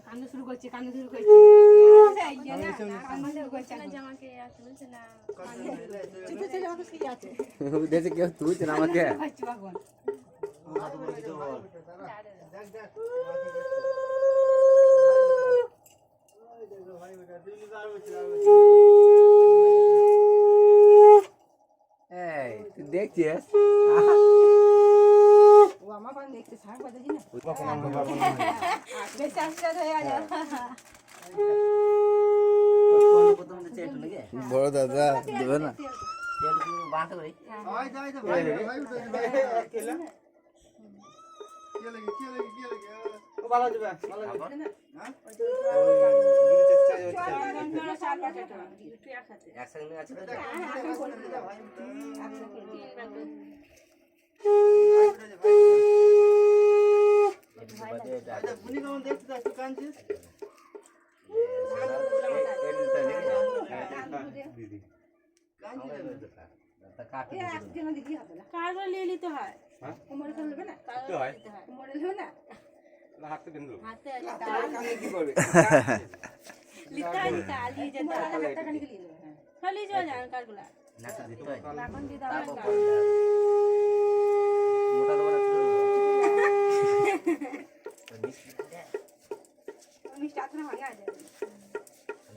কান্না শুরু করছে দেখে কেউ তুলছে না আমাকে। তুই দেখছিস বড় দাদা দেবে না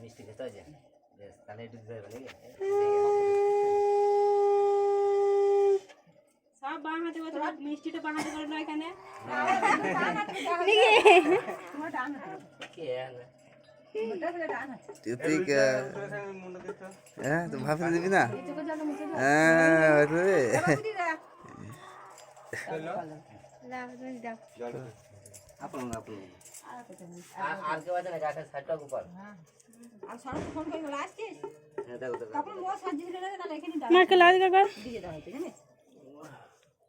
মিষ্টি খেতে হয় তাহলে একটু সব বাঁ হাতে মিষ্টিটা বাঁ হাতে করে নয় এখানে তুই ভাবতে দিবি না আর কেউ আছে না গাছের সাইডটা উপর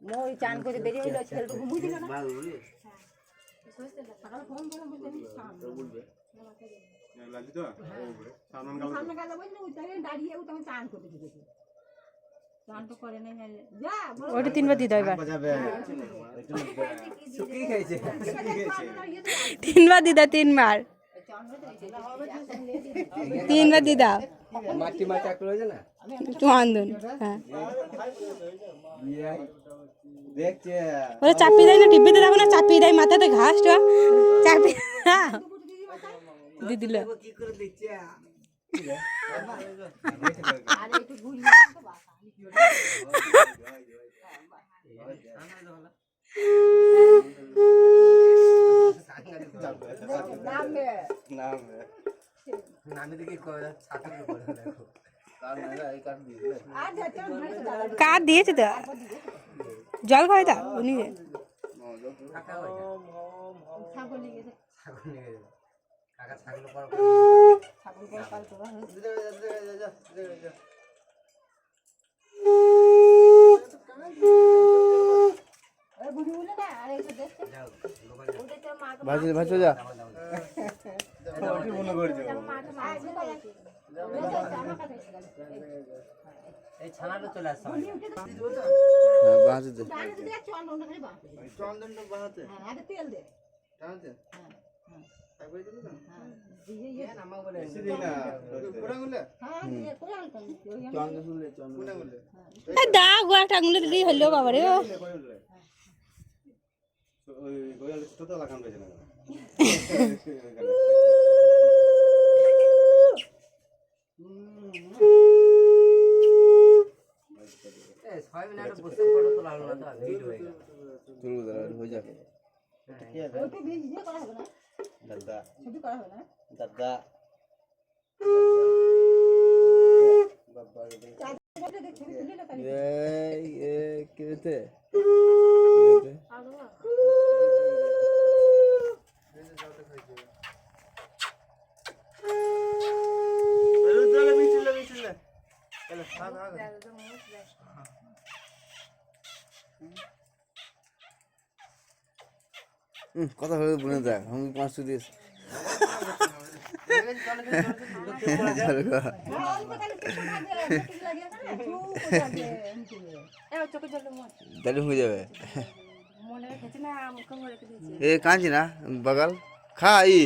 মই চান করে বেরিয়ে হইলো ছেলেটা ঘুমিয়ে দিল না সকালে ফোন করে বলতে বলবে লাগি তো সামনে গালা বললে উঠে দাঁড়িয়ে ও তখন চান করতে দিতে চান তো করে নাই যা ওটা তিনবার দিতে হয় বাজাবে শুকি খাইছে তিনবার দিদা তিনবার দিদা মাটি মাটি এক রয়েছে না চন্দন হ্যাঁ দেখছে ওরে চাপিয়ে দেয় না টিভিতে দেখো না চাপিয়ে দেয় মাথাতে ঘাসটা চাপিয়ে দিদিল কি করে দেখছে কার দিয়েছে তো জল খাওয়াই তা উনি ভাজো যা এই ছানাটা চলে আসছে হ্যাঁ বাজে দে চন্দনটা বানাতে হ্যাঁ আগে তেল দে জানতে হ্যাঁ হ্যাঁ তারপরে দিবি না হ্যাঁ দিয়ে নামা বলে এসে না পুরা গুলে হ্যাঁ দিয়ে পুরা চন্দন শুনলে চন্দন পুরা গুলে এ দাও গোটা আঙুলে দিই হলো বাবা রে ওই গোয়াল তো লাগান বেজে না ছয় মিনিট বসে ফটো তোলা হলো না তো ভিডিও হয়ে গেল তুলবো দাঁড়া হয়ে যাবে ওটা বেশ দিয়ে করা হবে না দাদা ছবি করা হবে না দাদা বাবা এই কি হতে কথা হলে বলে দেখ আমি 500 দিয়েছি দাঁড়িয়ে হয়ে যাবে এ কাঁদছি না বগাল খা ই